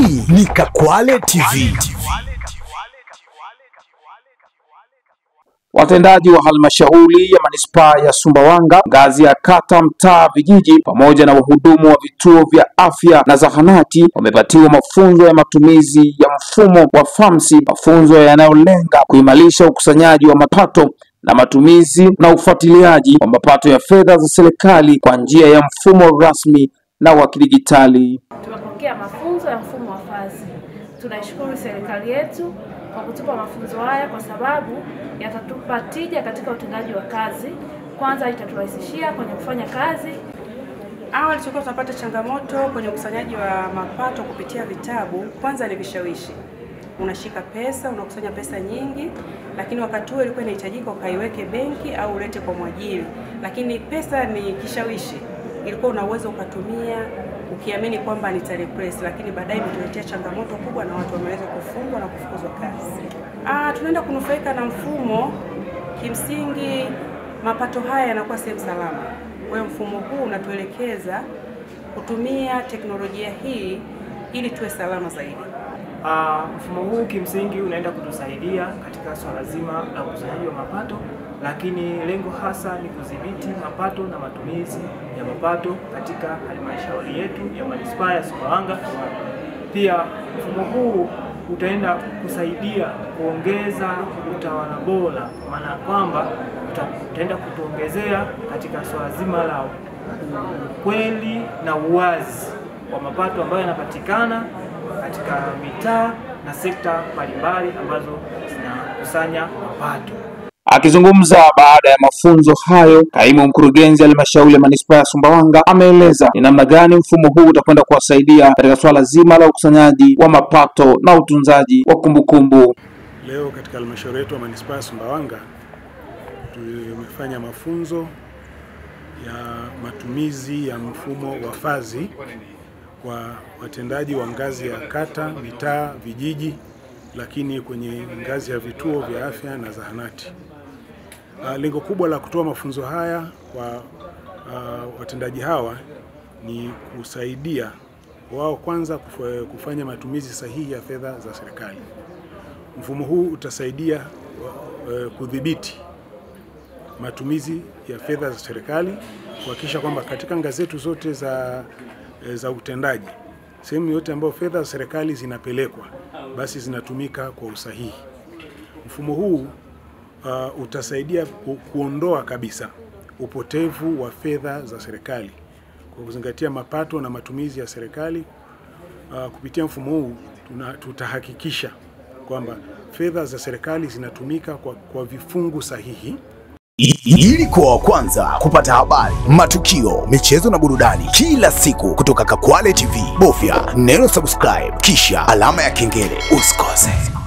Hii ni Kakwale TV. Watendaji wa halmashauri ya manispaa ya Sumbawanga ngazi ya kata, mtaa, vijiji pamoja na wahudumu wa vituo vya afya na zahanati wamepatiwa mafunzo ya matumizi ya mfumo wa FAMSI, mafunzo yanayolenga kuimarisha ukusanyaji wa mapato na matumizi na ufuatiliaji wa mapato ya fedha za serikali kwa njia ya mfumo rasmi na wa kidijitali. Tumepokea mafunzo ya mfumo wa FAMSI. Tunaishukuru serikali yetu kwa kutupa mafunzo haya kwa sababu yatatupa tija katika utendaji wa kazi. Kwanza itaturahisishia kwenye kufanya kazi. Awali tulikuwa tunapata changamoto kwenye ukusanyaji wa mapato kupitia vitabu. Kwanza ni vishawishi. Unashika pesa, unakusanya pesa nyingi, lakini wakati huo ilikuwa inahitajika ukaiweke benki au ulete kwa mwajiri. Lakini pesa ni kishawishi. Ilikuwa una uwezo ukatumia ukiamini kwamba nitarepress, lakini baadaye imetuletea changamoto kubwa na watu wameweza kufungwa na kufukuzwa kazi. Tunaenda kunufaika na mfumo. Kimsingi mapato haya yanakuwa sehemu salama. Kwa hiyo mfumo huu unatuelekeza kutumia teknolojia hii ili tuwe salama zaidi. Mfumo huu kimsingi unaenda kutusaidia katika swala zima la ukusanyaji wa mapato, lakini lengo hasa ni kudhibiti mapato na matumizi ya mapato katika halmashauri yetu ya manispaa ya Sumbawanga. Pia mfumo huu utaenda kusaidia kuongeza utawala bora, maana kwamba utaenda kutuongezea katika swala zima la ukweli na uwazi wa mapato ambayo yanapatikana katika mitaa na sekta mbalimbali ambazo zinakusanya mapato. Akizungumza baada ya mafunzo hayo, kaimu mkurugenzi halmashauri ya manispaa ya Sumbawanga ameeleza ni namna gani mfumo huu utakwenda kuwasaidia katika swala zima la ukusanyaji wa mapato na utunzaji wa kumbukumbu. Leo katika halmashauri yetu ya manispaa ya Sumbawanga tumefanya mafunzo ya matumizi ya mfumo wa FAMSI kwa watendaji wa ngazi ya kata, mitaa, vijiji, lakini kwenye ngazi ya vituo vya afya na zahanati. Lengo kubwa la kutoa mafunzo haya kwa watendaji hawa ni kusaidia wao kwanza kufanya matumizi sahihi ya fedha za serikali. Mfumo huu utasaidia kudhibiti matumizi ya fedha za serikali, kuhakikisha kwamba katika ngazi zetu zote za utendaji, sehemu yote ambayo fedha za serikali zinapelekwa basi zinatumika kwa usahihi. Mfumo huu utasaidia kuondoa kabisa upotevu wa fedha za serikali kwa kuzingatia mapato na matumizi ya serikali. Kupitia mfumo huu tutahakikisha kwamba fedha za serikali zinatumika kwa vifungu sahihi. Ili kuwa wa kwanza kupata habari, matukio, michezo na burudani kila siku kutoka Kakwale TV, bofya neno subscribe kisha alama ya kengele. Usikose.